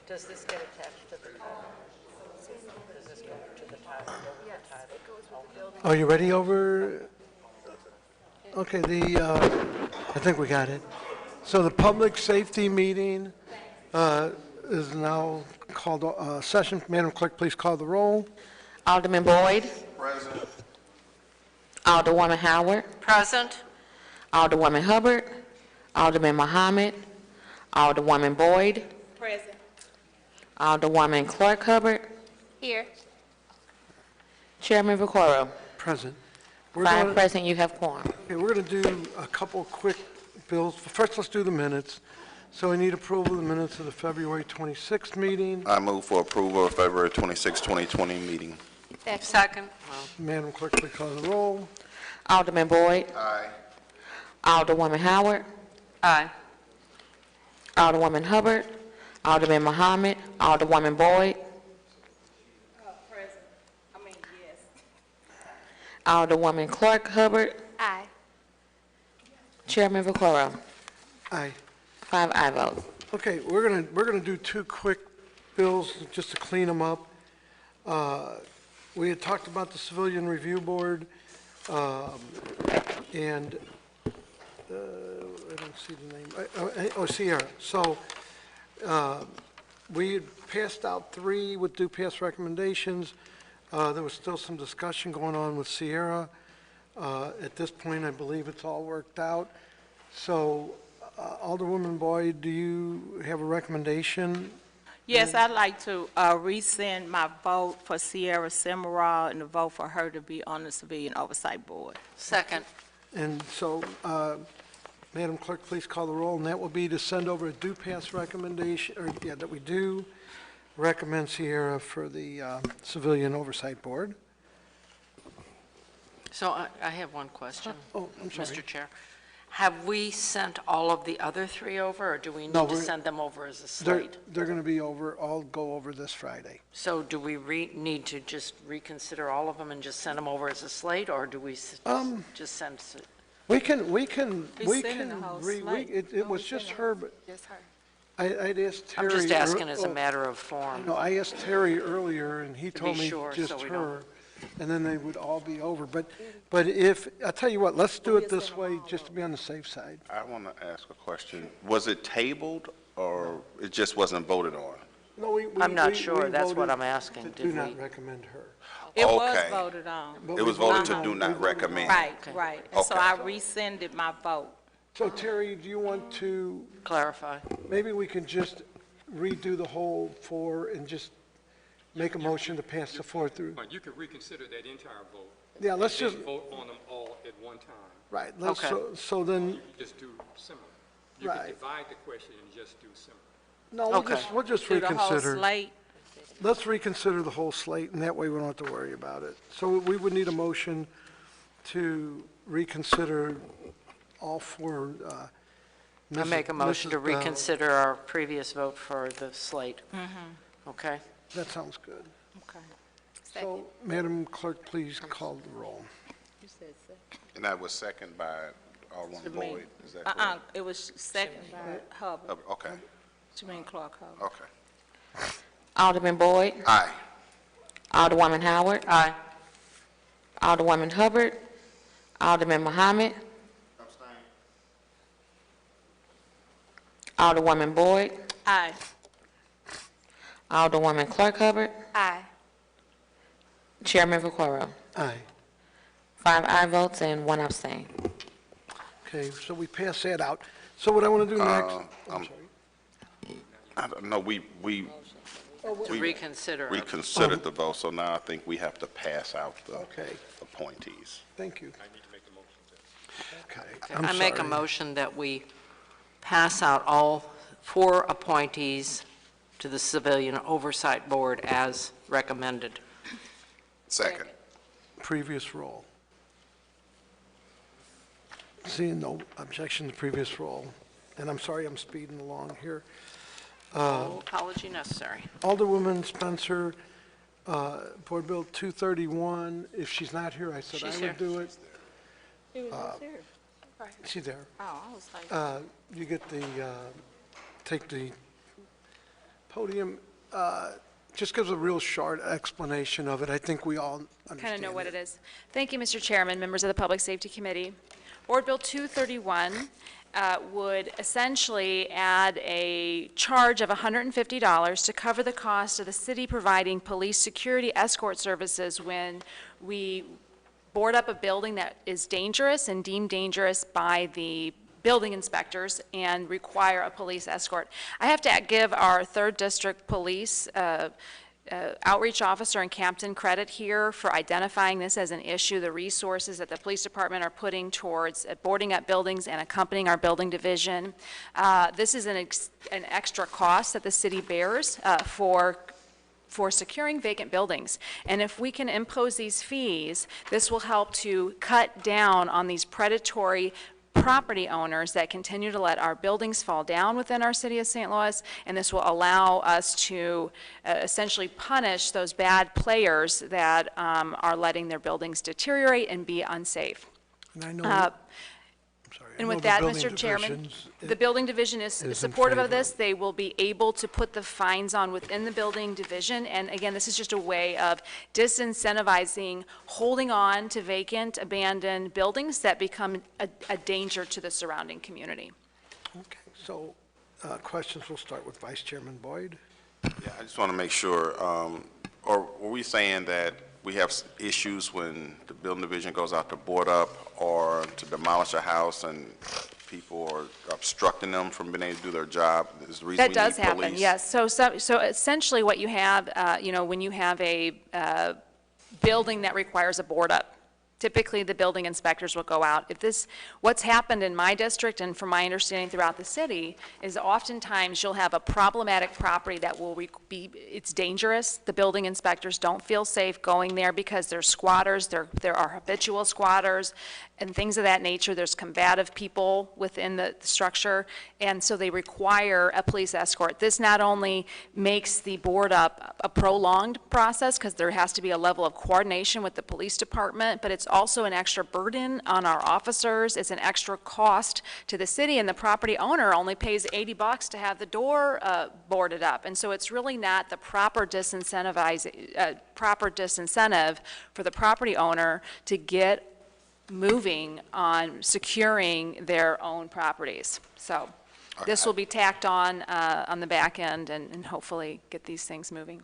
Does this get attached to the title? Does this go to the title? Yes, it goes with the building. Are you ready over? Okay, I think we got it. So the public safety meeting is now called session. Madam Clerk, please call the roll. Alderman Boyd. Present. Alderwoman Howard. Present. Alderwoman Hubbard. Alderman Muhammad. Alderwoman Boyd. Present. Alderwoman Clark Hubbard. Here. Chairman Vaccaro. Present. Five present, you have quorum. Okay, we're going to do a couple quick bills. First, let's do the minutes. So we need approval of the minutes of the February 26th meeting. I move for approval of February 26, 2020 meeting. Second. Madam Clerk, please call the roll. Alderman Boyd. Aye. Alderwoman Howard. Aye. Alderwoman Hubbard. Alderman Muhammad. Alderwoman Boyd. Present. Yes. Alderwoman Clark Hubbard. Aye. Chairman Vaccaro. Aye. 5 aye votes. Okay, we're gonna do two quick bills just to clean them up. We had talked about the Civilian Review Board, and I don't see the name. Sierra. So we had passed out 3 with due pass recommendations. There was still some discussion going on with Sierra. At this point, I believe it's all worked out. So, Alderwoman Boyd, do you have a recommendation? Yes, I'd like to rescind my vote for Sierra Cimarral and to vote for her to be on the Civilian Oversight Board. Second. And so, Madam Clerk, please call the roll, and that will be to send over a due pass recommendation, or yeah, that we do recommend Sierra for the Civilian Oversight Board. So I have one question. Oh, I'm sorry. Mr. Chair. Have we sent all of the other 3 over, or do we need No, to send them over as a They're slate? going to be over, I'll go over this Friday. So do we need to just reconsider all of them and just send them over as a slate, or do we just send? We can, sending the whole slate. it was just her, but Just her. I'd asked Terry. I'm just asking as a matter of form. No, I asked Terry earlier, and he To told be me sure, just so we her, and then they would all be over. But if, I'll tell you what, let's do it this way, just to be on the safe side. I want to ask a question. Was it tabled or it just wasn't voted on? No, I'm not sure. That's what I'm asking. To Did do not we- recommend her. It was Okay. voted on. But It was we voted voted to do on- not recommend. Right, right. And so Okay. I rescinded my vote. So Terry, do you want to, Clarify. maybe we can just redo the whole 4 and just make a motion to pass the 4 through? But you could reconsider that entire vote. Yeah, let's and just, then vote on them all at one time. right, let's, Okay. so then, You just do similar. You Right. could divide the question and just do similar. no, Okay. we'll just Do the whole reconsider. slate. Let's reconsider the whole slate, and that way we don't have to worry about it. So we would need a motion to reconsider all 4. I make a motion to Mrs. Bell. reconsider our previous vote for the slate. Okay? That sounds good. Okay. So, Madam Clerk, please call the roll. You said second. And that was second by Alderman To me. Boyd. Is that correct? It was second by Hubbard. Okay, You mean Clark Hubbard. okay. Alderman Boyd. Aye. Alderwoman Howard. Aye. Alderwoman Hubbard. Alderman Muhammad. Alderwoman Boyd. Aye. Alderwoman Clark Hubbard. Aye. Chairman Vaccaro. Aye. 5 aye votes and 1 abstain. Okay, so we pass that out. So what I want to do next, I'm sorry. I don't know, we To reconsider. reconsidered the vote, so now I think we have to pass out the Okay, appointees. thank you. I need to make the motion. Okay, I I'm make a sorry. motion that we pass out all 4 appointees to the Civilian Oversight Board as recommended. Second. Previous roll. Seeing no objection to previous roll. And I'm sorry I'm speeding along here. No apology necessary. Alderwoman Spencer, Board Bill 231, if she's not here, I said She's I here. would do it. He was just here. She's there. Oh, I was like, You get the, take the podium, just gives a real short explanation of it. I think we all understand Kind of know what it. it is. Thank you, Mr. Chairman, members of the Public Safety Committee. Board Bill 231 would essentially add a charge of $150 to cover the cost of the city providing police security escort services when we board up a building that is dangerous and deemed dangerous by the building inspectors and require a police escort. I have to give our 3rd District Police outreach officer in Campton credit here for identifying this as an issue, the resources that the police department are putting towards boarding up buildings and accompanying our building division. This is an extra cost that the city bears for securing vacant buildings. And if we can impose these fees, this will help to cut down on these predatory property owners that continue to let our buildings fall down within our city of St. Louis, and this will allow us to essentially punish those bad players that are letting their buildings deteriorate and be unsafe. And I know, I'm sorry. I And know with the that, building Mr. Chairman, divisions the building division is supportive of favor. this. They will be able to put the fines on within the building division. And again, this is just a way of disincentivizing holding on to vacant, abandoned buildings that become a danger to the surrounding community. Okay, so questions, we'll start with Vice Chairman Boyd. Yeah, I just want to make sure, or were we saying that we have issues when the building division goes out to board up or to demolish a house and people are obstructing them from being able to do their job? Is the reason That we does need happen, police? yes. So essentially what you have, when you have a building that requires a board up, typically the building inspectors will go out. What's happened in my district and from my understanding throughout the city is oftentimes you'll have a problematic property that will it's dangerous. The building inspectors don't feel safe going there because there's squatters, there are habitual squatters and things of that nature. There's combative people within the structure, and so they require a police escort. This not only makes the board up a prolonged process because there has to be a level of coordination with the police department, but it's also an extra burden on our officers. It's an extra cost to the city, and the property owner only pays $80 to have the door boarded up. And so it's really not the proper disincentive for the property owner to get moving on securing their own properties. So this will be tacked on the back end and hopefully get these things moving.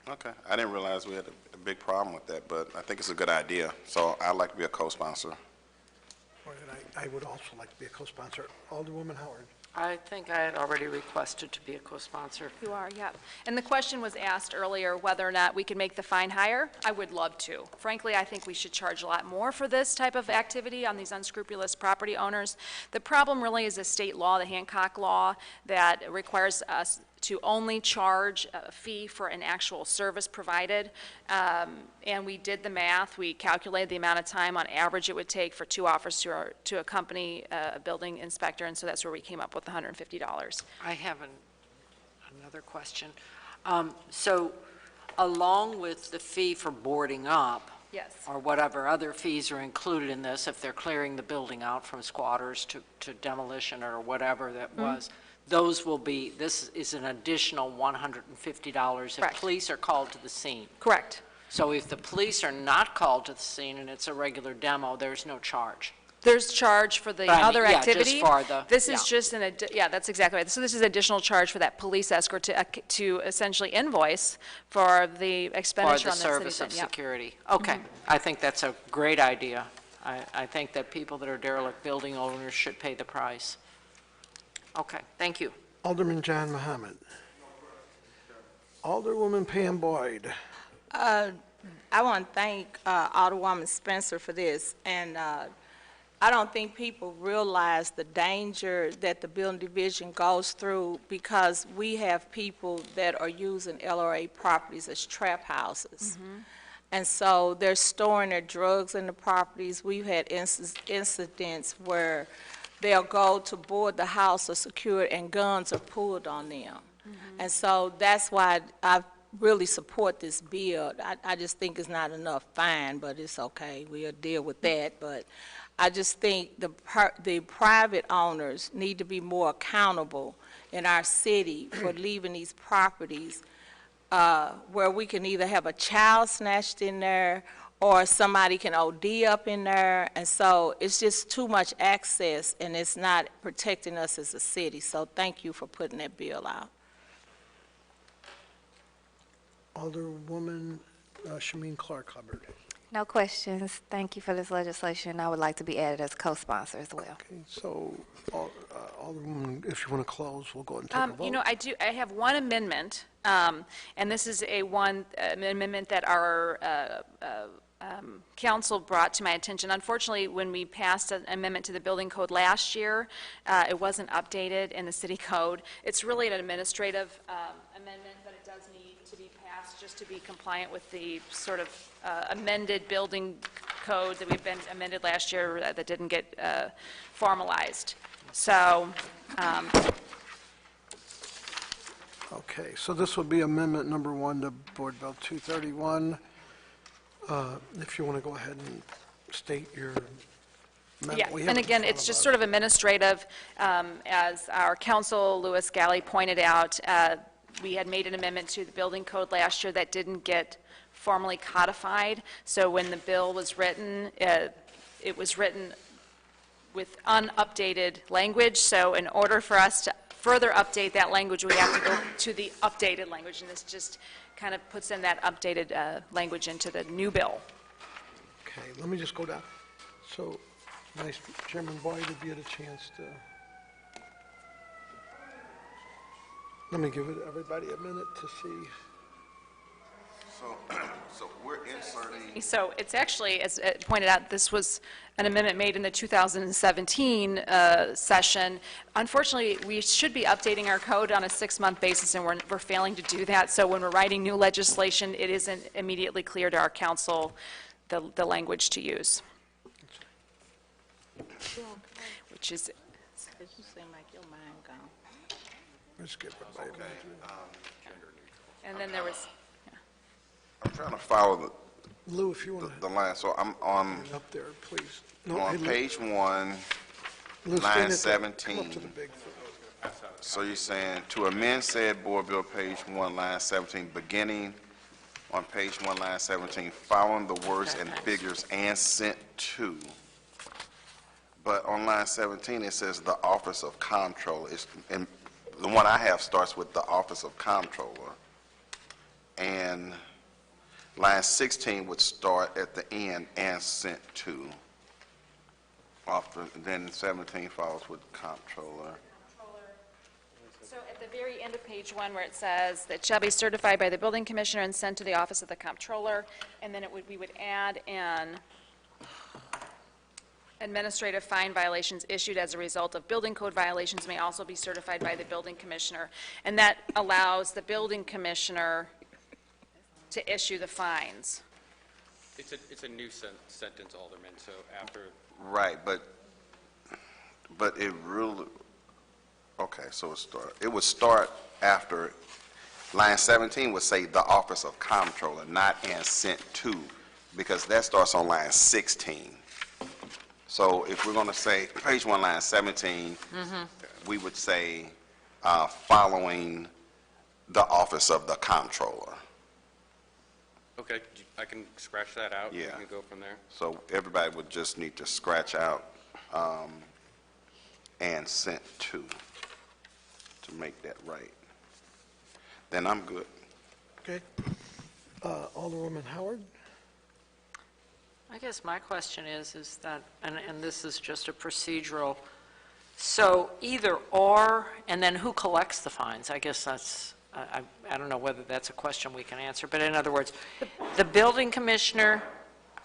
Okay, I didn't realize we had a big problem with that, but I think it's a good idea. So I'd like to be a co-sponsor. I would also like to be a co-sponsor. Alderwoman Howard. I think I had already requested to be a co-sponsor. You are, yeah. And the question was asked earlier whether or not we could make the fine higher. I would love to. Frankly, I think we should charge a lot more for this type of activity on these unscrupulous property owners. The problem really is a state law, the Hancock law, that requires us to only charge a fee for an actual service provided. And we did the math. We calculated the amount of time on average it would take for 2 officers to accompany a building inspector, and so that's where we came up with the $150. I have another question. So along with the fee for boarding up, Yes. or whatever other fees are included in this, if they're clearing the building out from squatters to demolition or whatever that was, those will be, this is an additional $150 if Correct. police are called to the scene. Correct. So if the police are not called to the scene and it's a regular demo, there's no charge. There's charge for the But I mean, other yeah, just activity. for the- This yeah. is just yeah, that's exactly right. So this is additional charge for that police escort to essentially invoice for the For expenditure the on that city service of thing. Yep. security. Okay, I think that's a great idea. I think that people that are derelict building owners should pay the price. Okay, thank you. Alderman John Mohammed. Alderwoman Pam Boyd. I want to thank Alderwoman Spencer for this, and I don't think people realize the danger that the building division goes through because we have people that are using LRA properties as trap houses. And so they're storing their drugs in the properties. We've had incidents where they'll go to board the house or secure it and guns are pulled on them. And so that's why I've really support this bill. I just think it's not enough fine, but it's okay. We'll deal with that. But I just think the private owners need to be more accountable in our city for leaving these properties where we can either have a child snatched in there or somebody can OD up in there. And so it's just too much access, and it's not protecting us as a city. So thank you for putting that bill out. Alderwoman Shameen Clark-Hubbard. No questions. Thank you for this legislation. I would like to be added as co-sponsor as well. Okay, so, Alderwoman, if you want to close, we'll go ahead and take a vote. You know, I have one amendment, and this is an amendment that our council brought to my attention. Unfortunately, when we passed an amendment to the building code last year, it wasn't updated in the city code. It's really an administrative amendment, but it does need to be passed just to be compliant with the sort of amended building code that we've been amended last year that didn't get formalized. So, Okay, so this would be amendment number 1 to Board Bill 231. If you want to go ahead and state your amendment. yeah, We have and it in again, front it's of just us. sort of administrative. As our counsel, Louis Galley, pointed out, we had made an amendment to the building code last year that didn't get formally codified. So when the bill was written, it was written with unupdated language. So in order for us to further update that language, we have to go to the updated language, and this just kind of puts in that updated language into the new bill. Okay, let me just go down. So, Vice Chairman Boyd, if you had a chance to... Let me give everybody a minute to see. So we're inserting, So it's actually, as pointed out, this was an amendment made in the 2017 session. Unfortunately, we should be updating our code on a 6-month basis, and we're failing to do that. So when we're writing new legislation, it isn't immediately clear to our council the language to use. Which is, It just seem like your mind gone. Let's give everybody a minute. and then there was, I'm trying to follow Lou, if you want the line, so I'm on, to up there, please. No, on hey, Lou, page 1, Lou, stand line at the- 17. Come up to the big phone. So you're saying to amend said board bill, page 1, line 17, beginning on page 1, line 17, following the words and figures and sent to. But on line 17, it says the Office of Comptroller. And the one I have starts with the Office of Comptroller. And line 16 would start at the end and sent to. Then 17 follows with Comptroller. so at the very end of page 1 where it says that shall be certified by the building commissioner and sent to the office of the comptroller, and then we would add in administrative fine violations issued as a result of building code violations may also be certified by the building commissioner. And that allows the building commissioner to issue the fines. It's a new sentence, Alderman, so after, Right, but it really, okay, so it would start after, line 17 would say the Office of Comptroller, not and sent to, because that starts on line 16. So if we're going to say, page 1, line 17, we would say, following the Office of the Comptroller. okay, I can scratch that out. Yeah. We can go from there. So everybody would just need to scratch out and sent to make that right. Then I'm good. Okay. Alderwoman Howard? I guess my question is that, and this is just a procedural, so either or, and then who collects the fines? I guess that's, I don't know whether that's a question we can answer, but in other words, the building commissioner,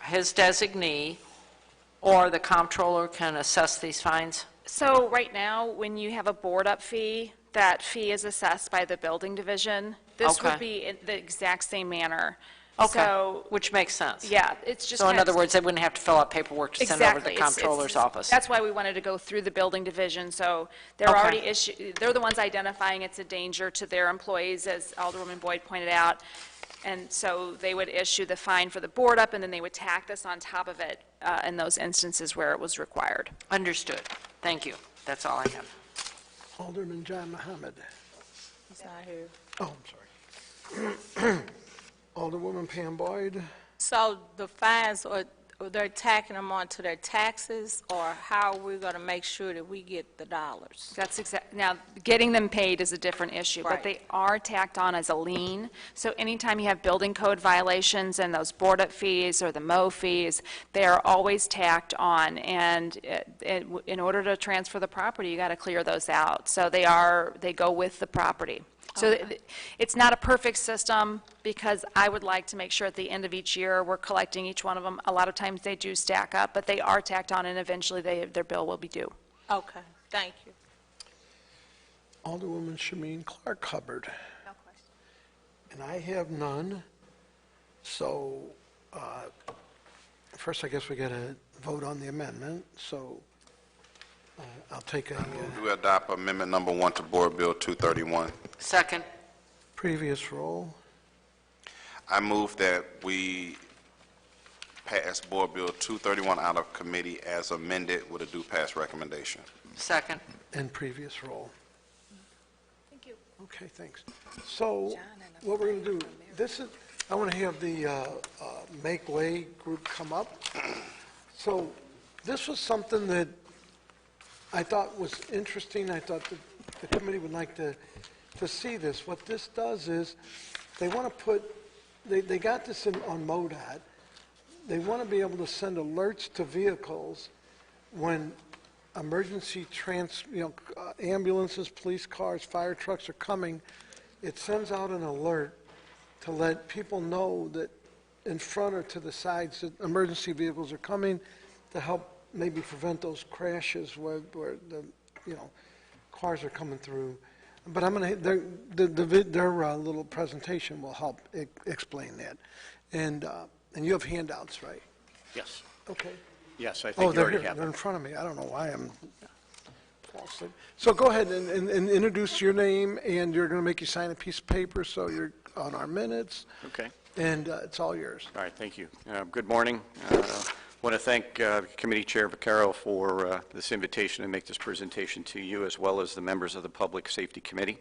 his designee, or the comptroller can assess these fines? So right now, when you have a board-up fee, that fee is assessed by the building division. This would Okay. be in the exact same manner. Okay, So, which makes sense. yeah, it's just So in kind of- other words, they wouldn't have to fill out paperwork to send over to the Exactly. It's- comptroller's office. That's why we wanted to go through the building division, so they're Okay. already they're the ones identifying it's a danger to their employees, as Alderwoman Boyd pointed out. And so they would issue the fine for the board up, and then they would tack this on top of it in those instances where it was required. Understood. Thank you. That's all I have. Alderman John Mohammed. He's not here. Oh, I'm sorry. Alderwoman Pam Boyd. So the fines, or they're tacking them onto their taxes, or how are we going to make sure that we get the dollars? That's now, getting them paid is a different issue, but Right. they are tacked on as a lien. So anytime you have building code violations and those board-up fees or the mow fees, they are always tacked on. And in order to transfer the property, you got to clear those out. So they go with the property. So it's not a perfect system, because I would like to make sure at the end of each year, we're collecting each one of them. A lot of times they do stack up, but they are tacked on, and eventually their bill will be due. Okay, thank you. Alderwoman Shameen Clark Hubbard. No question. And I have none. So, first, I guess we got to vote on the amendment. So, I'll take a We adopt amendment number 1 to Board Bill 231. Second. previous roll. I move that we pass Board Bill 231 out of committee as amended with a due pass recommendation. Second. And previous roll. Thank you. Okay, thanks. So, what we're going to do, I want to have the MakeWay group come up. So, this was something that I thought was interesting. I thought the committee would like to see this. What this does is, they want to put, they got this on MoDOT. They want to be able to send alerts to vehicles when emergency ambulances, police cars, fire trucks are coming. It sends out an alert to let people know that in front or to the sides that emergency vehicles are coming, to help maybe prevent those crashes where the cars are coming through. But I'm going to their little presentation will help explain that. And you have handouts, right? Yes. Okay. Yes, I Oh, think you they're already here. have They're in them. front of me. I don't know why I'm false. So go ahead and introduce your name, and you're going to make you sign a piece of paper so you're on our minutes, Okay. and it's all yours. All right, thank you. Good morning. I want to thank Committee Chair Cara for this invitation to make this presentation to you, as well as the members of the Public Safety Committee.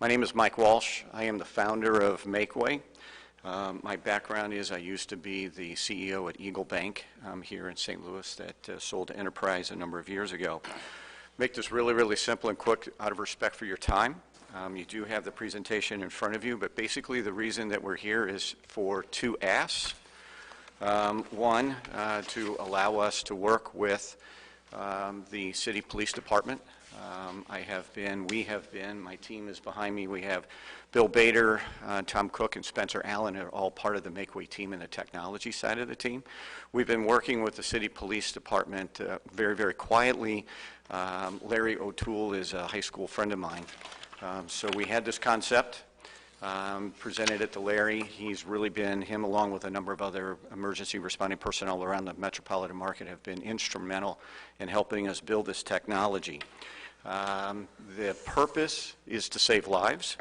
My name is Mike Walsh. I am the founder of MakeWay. My background is I used to be the CEO at Eagle Bank here in St. Louis that sold to Enterprise a number of years ago. Make this really, really simple and quick out of respect for your time. You do have the presentation in front of you, but basically the reason that we're here is for two asks. One, to allow us to work with the City Police Department. We have been, my team is behind me, we have Bill Bader, Tom Cook, and Spencer Allen are all part of the MakeWay team and the technology side of the team. We've been working with the City Police Department very, very quietly. Larry O'Toole is a high school friend of mine. So we had this concept, presented it to Larry. He's really been, him along with a number of other emergency responding personnel around the metropolitan market have been instrumental in helping us build this technology. The purpose is to save lives.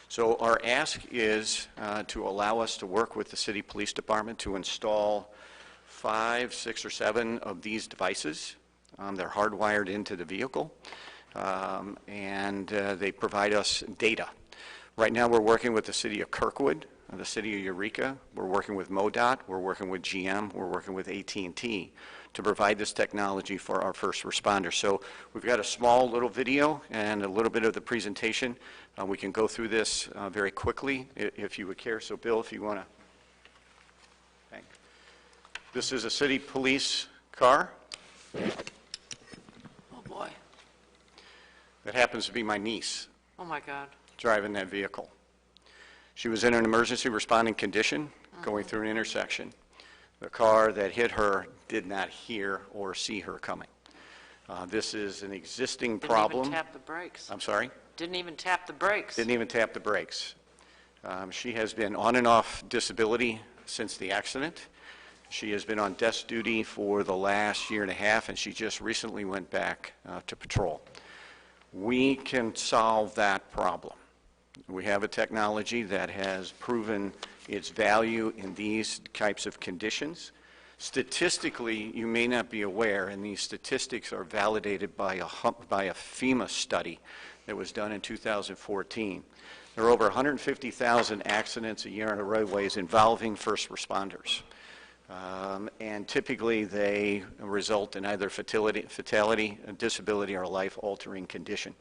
So our ask is to allow us to work with the City Police Department to install 5, 6, or 7 of these devices. They're hardwired into the vehicle, and they provide us data. Right now we're working with the City of Kirkwood, the City of Eureka. We're working with MoDOT. We're working with GM. We're working with AT&T to provide this technology for our first responders. So we've got a small little video and a little bit of the presentation. We can go through this very quickly if you would care. So Bill, if you want to. Okay. This is a city police car. Oh, boy. That happens to be my niece Oh, my God. driving that vehicle. She was in an emergency responding condition going through an intersection. The car that hit her did not hear or see her coming. This is an existing problem. Didn't even tap the brakes. I'm sorry? Didn't even tap the brakes. Didn't even tap the brakes. She has been on and off disability since the accident. She has been on desk duty for the last year and a half, and she just recently went back to patrol. We can solve that problem. We have a technology that has proven its value in these types of conditions. Statistically, you may not be aware, and these statistics are validated by a FEMA study that was done in 2014. There are over 150,000 accidents a year on the roadways involving first responders. And typically they result in either fatality, disability, or a life-altering condition.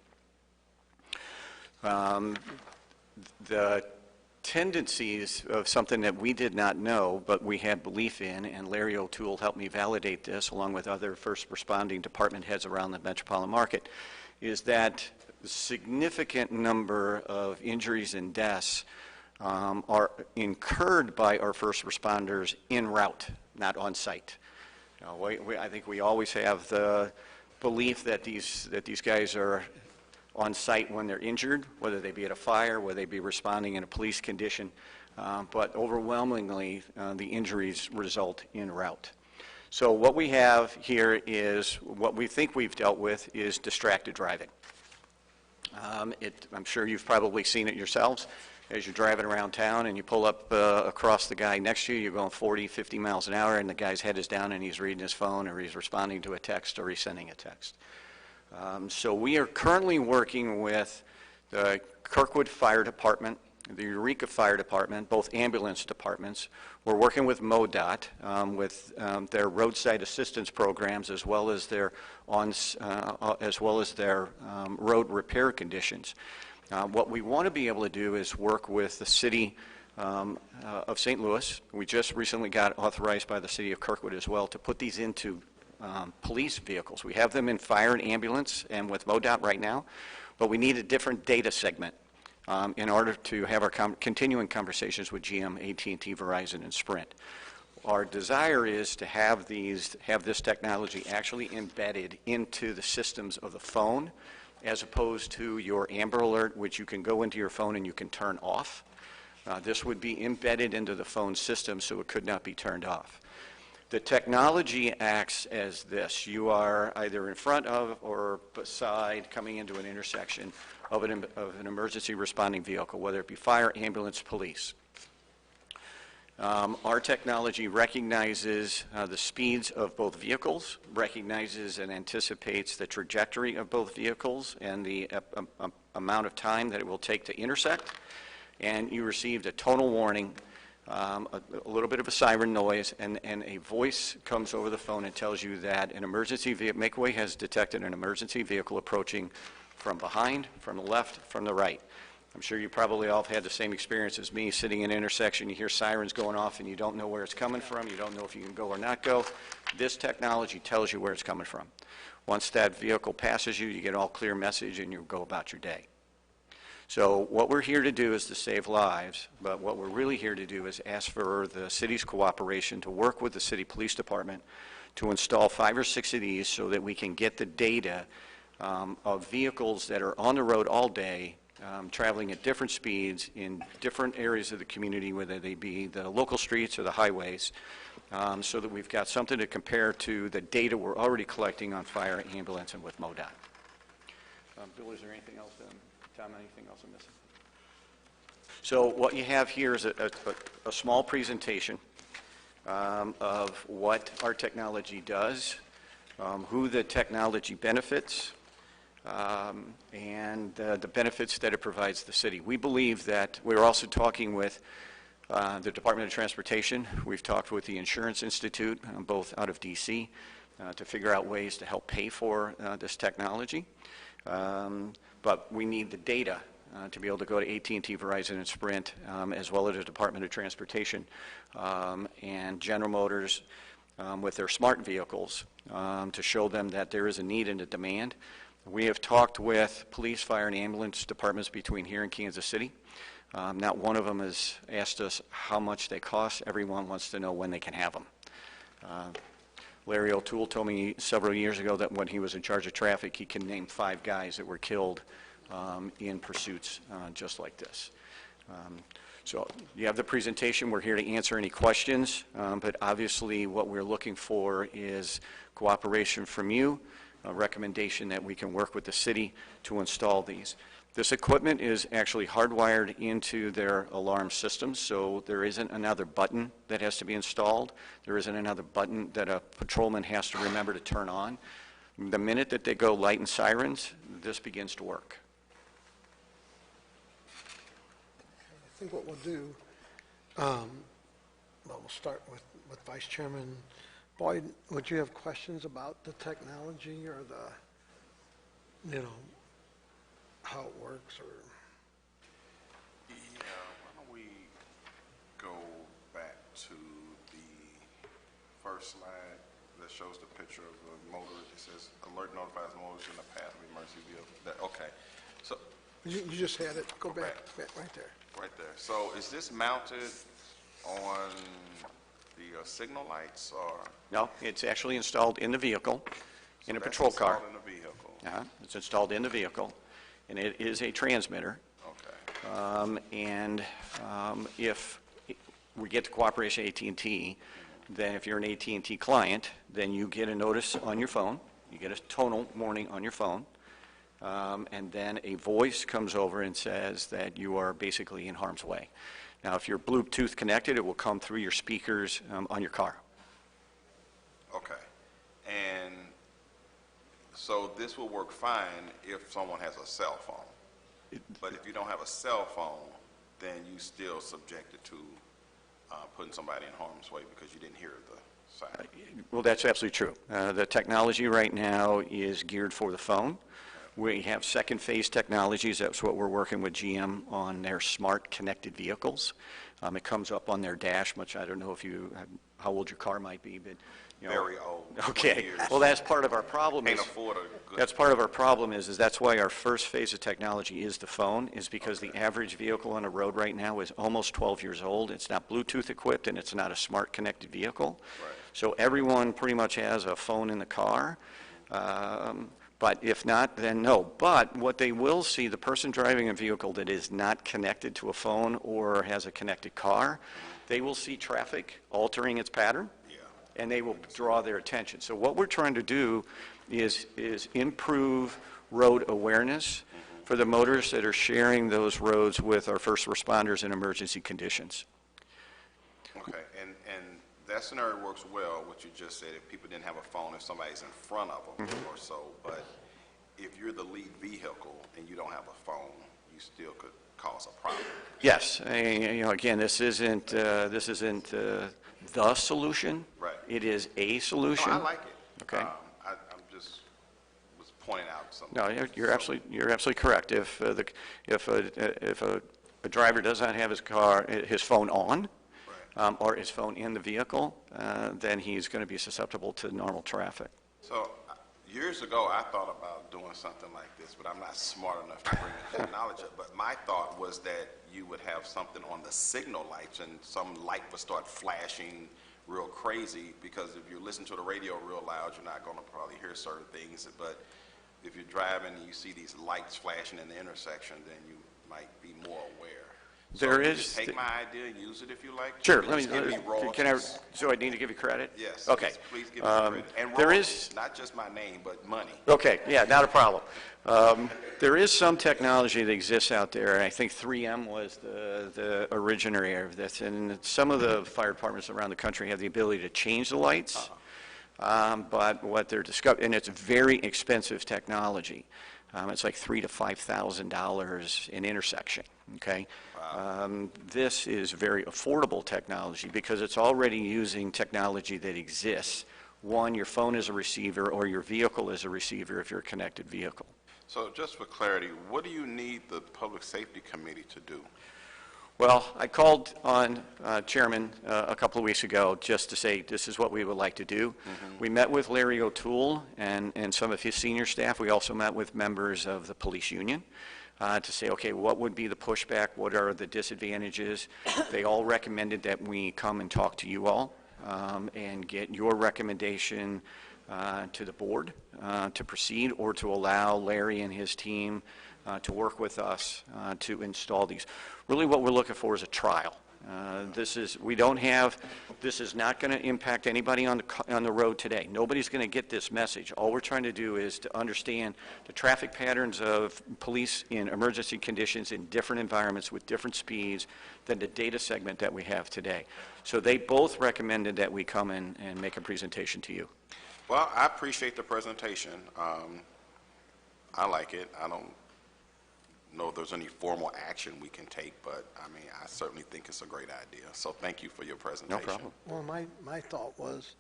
The tendencies of something that we did not know, but we had belief in, and Larry O'Toole helped me validate this along with other first responding department heads around the metropolitan market, is that a significant number of injuries and deaths are incurred by our first responders en route, not on site. I think we always have the belief that these guys are on site when they're injured, whether they be at a fire, whether they be responding in a police condition, but overwhelmingly the injuries result en route. So what we have here is, what we think we've dealt with is distracted driving. I'm sure you've probably seen it yourselves. As you're driving around town and you pull up across the guy next to you, you're going 40, 50 miles an hour, and the guy's head is down and he's reading his phone, or he's responding to a text, or he's sending a text. So we are currently working with the Kirkwood Fire Department, the Eureka Fire Department, both ambulance departments. We're working with MoDOT with their roadside assistance programs, as well as their road repair conditions. What we want to be able to do is work with the city of St. Louis. We just recently got authorized by the city of Kirkwood as well to put these into police vehicles. We have them in fire and ambulance and with MoDOT right now, but we need a different data segment in order to have our continuing conversations with GM, AT&T, Verizon, and Sprint. Our desire is to have this technology actually embedded into the systems of the phone, as opposed to your Amber Alert, which you can go into your phone and you can turn off. This would be embedded into the phone system, so it could not be turned off. The technology acts as this. You are either in front of or beside, coming into an intersection of an emergency responding vehicle, whether it be fire, ambulance, police. Our technology recognizes the speeds of both vehicles, recognizes and anticipates the trajectory of both vehicles and the amount of time that it will take to intersect, and you received a tonal warning, a little bit of a siren noise, and a voice comes over the phone and tells you that an emergency vehicle, MakeWay has detected an emergency vehicle approaching from behind, from the left, from the right. I'm sure you probably all have had the same experience as me, sitting in an intersection, you hear sirens going off and you don't know where it's coming from, you don't know if you can go or not go. This technology tells you where it's coming from. Once that vehicle passes you, you get all clear message and you go about your day. So what we're here to do is to save lives, but what we're really here to do is ask for the city's cooperation to work with the city police department to install 5 or 6 of these so that we can get the data of vehicles that are on the road all day, traveling at different speeds in different areas of the community, whether they be the local streets or the highways, so that we've got something to compare to the data we're already collecting on fire, ambulance, and with MoDOT. Bill, is there anything else, Tom, anything else I'm missing? So what you have here is a small presentation of what our technology does, who the technology benefits, and the benefits that it provides the city. We believe that we're also talking with the Department of Transportation. We've talked with the Insurance Institute, both out of D.C., to figure out ways to help pay for this technology. But we need the data to be able to go to AT&T, Verizon, and Sprint, as well as the Department of Transportation and General Motors with their smart vehicles to show them that there is a need and a demand. We have talked with police, fire, and ambulance departments between here and Kansas City. Not one of them has asked us how much they cost. Everyone wants to know when they can have them. Larry O'Toole told me several years ago that when he was in charge of traffic, he can name 5 guys that were killed in pursuits just like this. So you have the presentation. We're here to answer any questions, but obviously what we're looking for is cooperation from you, a recommendation that we can work with the city to install these. This equipment is actually hardwired into their alarm systems, so there isn't another button that has to be installed. There isn't another button that a patrolman has to remember to turn on. The minute that they go light and sirens, this begins to work. I think what we'll do, well, we'll start with Vice Chairman Boyd. Would you have questions about the technology or the, how it works, or? Yeah, why don't we go back to the first slide that shows the picture of a motorist. It says, alert notifies motorists in the path of emergency vehicle. Okay, so. You just had it. Go back right there. Right there. So is this mounted on the signal lights, or? No, it's actually installed in the vehicle, in a patrol car. Installed in the vehicle. It's installed in the vehicle, and it is a transmitter. Okay. If we get the cooperation of AT&T, then if you're an AT&T client, then you get a notice on your phone. You get a tonal warning on your phone. And then a voice comes over and says that you are basically in harm's way. Now, if you're Bluetooth connected, it will come through your speakers on your car. Okay. And so this will work fine if someone has a cell phone. But if you don't have a cell phone, then you still subjected to putting somebody in harm's way because you didn't hear the siren. Well, that's absolutely true. The technology right now is geared for the phone. We have second phase technologies. That's what we're working with GM on their smart connected vehicles. It comes up on their dash, which I don't know if how old your car might be, but Very old. Okay. Well, that's part of our problem. Can't afford a good. That's part of our problem is that's why our first phase of technology is the phone, is because the average vehicle on the road right now is almost 12 years old. It's not Bluetooth equipped, and it's not a smart connected vehicle. Right. So everyone pretty much has a phone in the car. But if not, then no. But what they will see, the person driving a vehicle that is not connected to a phone or has a connected car, they will see traffic altering its pattern, and they will draw their attention. So what we're trying to do is improve road awareness for the motorists that are sharing those roads with our first responders in emergency conditions. Okay, and that scenario works well, what you just said, if people didn't have a phone, if somebody's in front of them or so, but if you're the lead vehicle and you don't have a phone, you still could cause a problem. Yes, again, this isn't the solution. Right. It is a solution. No, I like it. Okay. I'm just was pointing out something. No, you're absolutely correct. If a driver does not have his phone on, Right. or his phone in the vehicle, then he's going to be susceptible to normal traffic. So years ago, I thought about doing something like this, but I'm not smart enough to bring the technology up. But my thought was that you would have something on the signal lights, and some light would start flashing real crazy, because if you listen to the radio real loud, you're not going to probably hear certain things. But if you're driving and you see these lights flashing in the intersection, then you might be more aware. There So is just take my idea and use it if you like. Sure. Just give me royalties. So I need to give you credit? Yes. Okay. Please give me credit. And there royalties, is- not just my name, but money. Okay, yeah, not a problem. There is some technology that exists out there, and I think 3M was the originator of this, and some of the fire departments around the country have the ability to change the lights, but what they're discovering, and it's very expensive technology. It's like $3,000 to $5,000 an intersection, okay? This is very affordable technology because it's already using technology that exists. One, your phone is a receiver, or your vehicle is a receiver if you're a connected vehicle. So just for clarity, what do you need the Public Safety Committee to do? Well, I called on Chairman a couple of weeks ago just to say this is what we would like to do. We met with Larry O'Toole and some of his senior staff. We also met with members of the police union to say, okay, what would be the pushback? What are the disadvantages? They all recommended that we come and talk to you all and get your recommendation to the board to proceed, or to allow Larry and his team to work with us to install these. Really what we're looking for is a trial. This is not going to impact anybody on the road today. Nobody's going to get this message. All we're trying to do is to understand the traffic patterns of police in emergency conditions in different environments with different speeds than the data segment that we have today. So they both recommended that we come in and make a presentation to you. Well, I appreciate the presentation. I like it. I don't know if there's any formal action we can take, but I mean, I certainly think it's a great idea. So thank you for your presentation. No problem. Well, my thought was,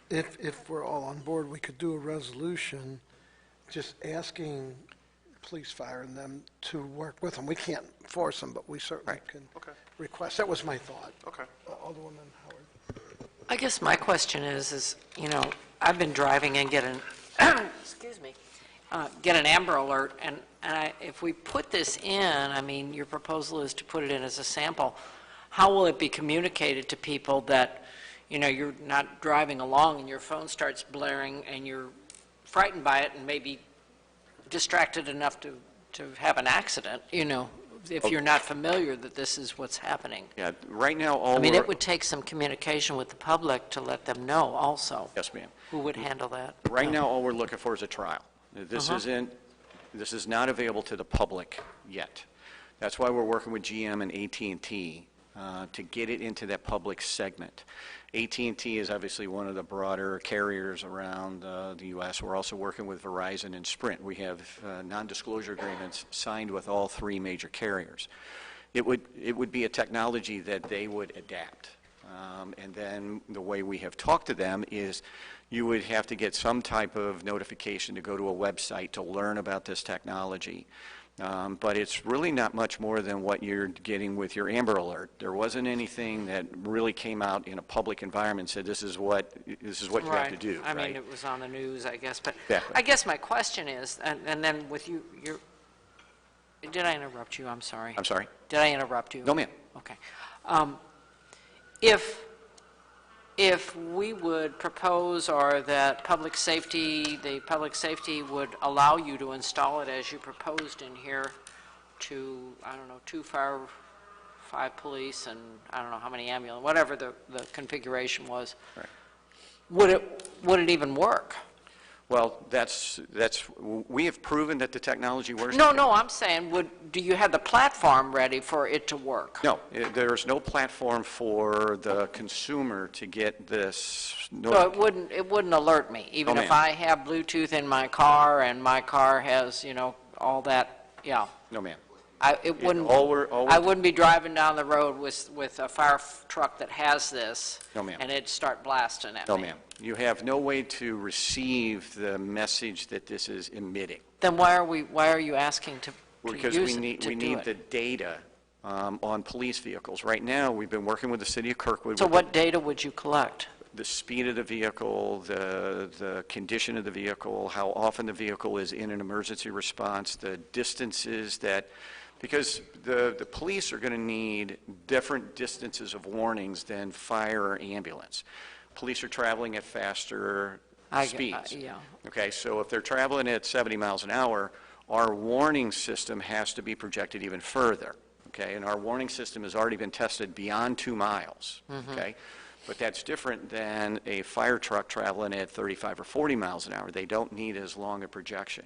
if we're all on board, we could do a resolution just asking police, fire, and them to work with them. We can't force them, but we certainly can request. That was my thought. Okay. Alderwoman Howard. I guess my question is, you know, I've been driving and get an, excuse me, get an Amber Alert, and if we put this in, I mean, your proposal is to put it in as a sample, how will it be communicated to people that, you know, you're not driving along and your phone starts blaring and you're frightened by it and maybe distracted enough to have an accident, you know, if you're not familiar that this is what's happening? Yeah, right now I mean, it would take some communication with the public to let them know also. Yes, ma'am. Who would handle that? Right now, all we're looking for is a trial. This is not available to the public yet. That's why we're working with GM and AT&T to get it into that public segment. AT&T is obviously one of the broader carriers around the U.S. We're also working with Verizon and Sprint. We have non-disclosure agreements signed with all three major carriers. It would be a technology that they would adapt. And then the way we have talked to them is you would have to get some type of notification to go to a website to learn about this technology. But it's really not much more than what you're getting with your Amber Alert. There wasn't anything that really came out in a public environment and said this is what you have to do. I mean, it was on the news, I guess. But Exactly. I guess my question is, and then with you, did I interrupt you? I'm sorry. I'm sorry? Did I interrupt you? No, ma'am. Okay. If we would propose, or that the public safety would allow you to install it as you proposed in here to, I don't know, 2 fire, 5 police, and I don't know how many ambulance, whatever the configuration was, Right. would it even work? Well, we have proven that the technology works. No, I'm saying, do you have the platform ready for it to work? No, there's no platform for the consumer to get this. So it wouldn't alert me, even No, if ma'am. I have Bluetooth in my car and my car has, you know, all that, yeah. No, ma'am. I wouldn't be driving down the road with a fire truck that has this. No, ma'am. And it'd start blasting at me. No, ma'am. You have no way to receive the message that this is emitting. Then why are you asking to Because use we it to need do the it? data on police vehicles. Right now, we've been working with the city of Kirkwood. So with what data would you collect? the speed of the vehicle, the condition of the vehicle, how often the vehicle is in an emergency response, the distances that, because the police are going to need different distances of warnings than fire or ambulance. Police are traveling at faster speeds. Yeah. Okay, so if they're traveling at 70 miles an hour, our warning system has to be projected even further. Okay, and our warning system has already been tested beyond 2 miles. Okay, but that's different than a fire truck traveling at 35 or 40 miles an hour. They don't need as long a projection.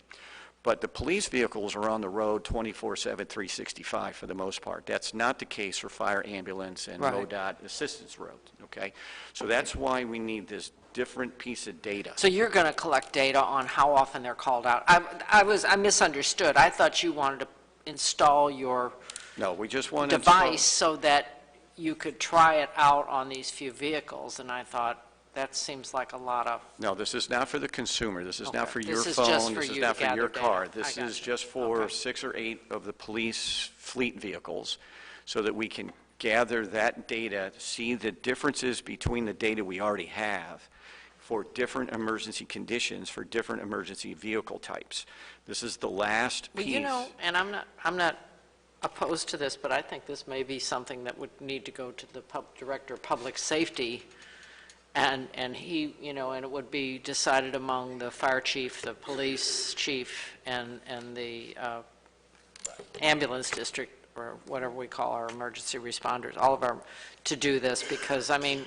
But the police vehicles are on the road 24/7, 365 for the most part. That's not the case for fire, ambulance, and Right. MoDOT assistance roads, okay? So that's why we need this different piece of data. So you're going to collect data on how often they're called out. I misunderstood. I thought you wanted to install your No, we just want to device so that you could try it out on these few vehicles, and I thought, that seems like a lot of... No, this is not for the consumer. This is not Okay. for your This is phone. just for This is you not to for your gather car. data. This I got is you. just for Okay. 6 or 8 of the police fleet vehicles so that we can gather that data, see the differences between the data we already have for different emergency conditions, for different emergency vehicle types. This is the last piece. Well, you know, and I'm not opposed to this, but I think this may be something that would need to go to the Director of Public Safety And he, you know, and it would be decided among the fire chief, the police chief, and the ambulance district, or whatever we call our emergency responders, all of our, to do this, because, I mean,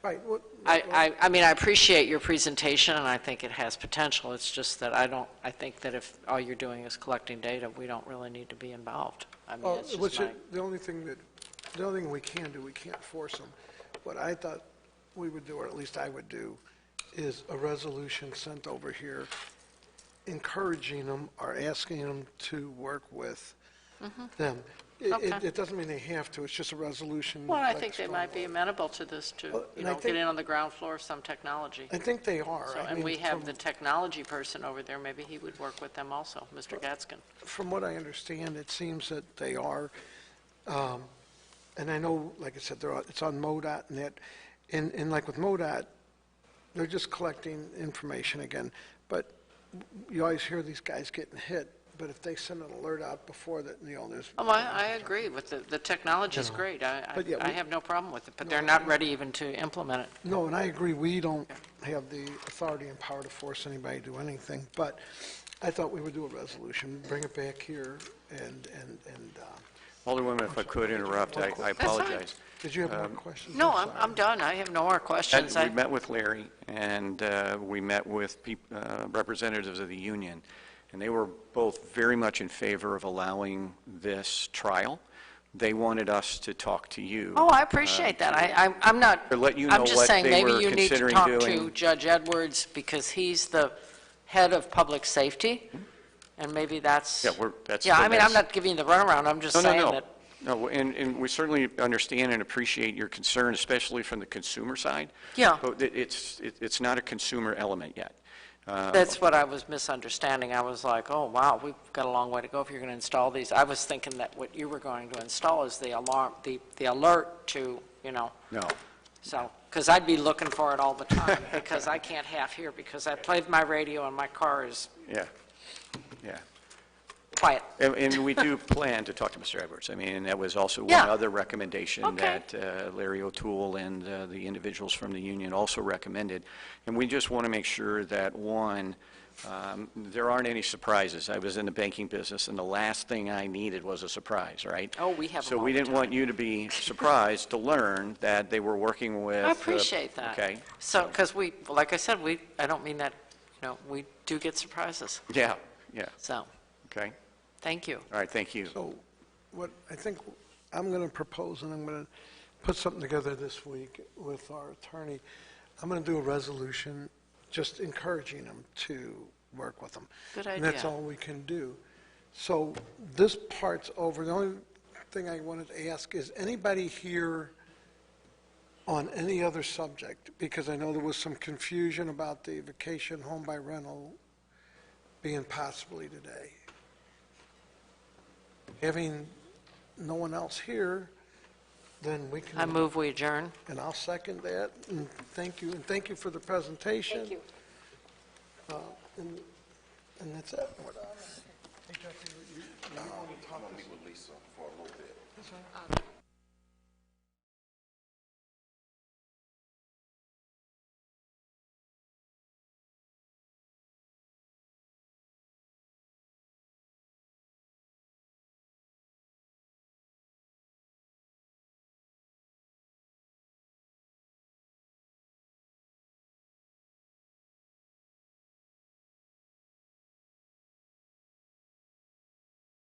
Right. I mean, I appreciate your presentation, and I think it has potential. It's just that I think that if all you're doing is collecting data, we don't really need to be involved. I mean, it's just my... The only thing we can do, we can't force them. What I thought we would do, or at least I would do, is a resolution sent over here encouraging them or asking them to work with them. Okay. It doesn't mean they have to, it's just a resolution. Well, I like think they strong might be vote. amenable to this, to, Well, you and I know, get think- in on the ground floor of some technology. I think they are. So, I and mean, we have from- the technology person over there, maybe he would work with them also, Mr. Gatskin. From what I understand, it seems that they are, and I know, like I said, it's on MoDOT and that, and like with MoDOT, they're just collecting information again, but you always hear these guys getting hit, but if they send an alert out before that, you know, there's... Oh, I agree with the technology's great. But yeah, I have no problem with it, but they're not ready even to implement it. No, and I agree, we don't have the authority and power to force anybody to do anything, but I thought we would do a resolution, bring it back here, and Alderwoman, if I could interrupt, I fine. apologize. did you have more questions? No, sorry. I'm done. I have no more questions. We met with Larry, and we met with representatives of the union, and they were both very much in favor of allowing this trial. They wanted us to talk to you. Oh, I appreciate that. I'm not, To let you I'm know just what saying, they maybe were you need to considering talk to doing. Judge Edwards, because he's the head of public safety, and maybe that's... Yeah, that's Yeah, the I mean, I'm next- not giving you the runaround, I'm just No, saying no, that... no. No, and we certainly understand and appreciate your concern, especially from the consumer side. Yeah. But it's not a consumer element yet. That's what I was misunderstanding. I was like, oh, wow, we've got a long way to go if you're going to install these. I was thinking that what you were going to install is the alarm, the alert to, you know, No. so, because I'd be looking for it all the time, because I can't have here, because I played my radio and my car is Yeah, yeah. quiet. And we do plan to talk to Mr. Edwards. I mean, and that was also one Yeah. other recommendation Okay. that Larry O'Toole and the individuals from the union also recommended. And we just want to make sure that, one, there aren't any surprises. I was in the banking business, and the last thing I needed was a surprise, right? Oh, we have them So all we the didn't want you to be surprised to learn that they were working with... I appreciate that. Okay. So, because we, like I said, I don't mean that, you know, we do get surprises, Yeah, yeah, so, okay. thank you. All right, thank you. So what I think I'm going to propose, and I'm going to put something together this week with our attorney, I'm going to do a resolution just encouraging them to work with them. Good And that's idea. all we can do. So this part's over. The only thing I wanted to ask is anybody here on any other subject? Because I know there was some confusion about the vacation home by rental being possibly today. Having no one else here, then we can... I move we adjourn. And I'll second that, and thank you for the presentation. Thank you. And that's it. Hey, Jesse, you want to talk to... Lisa for a little bit.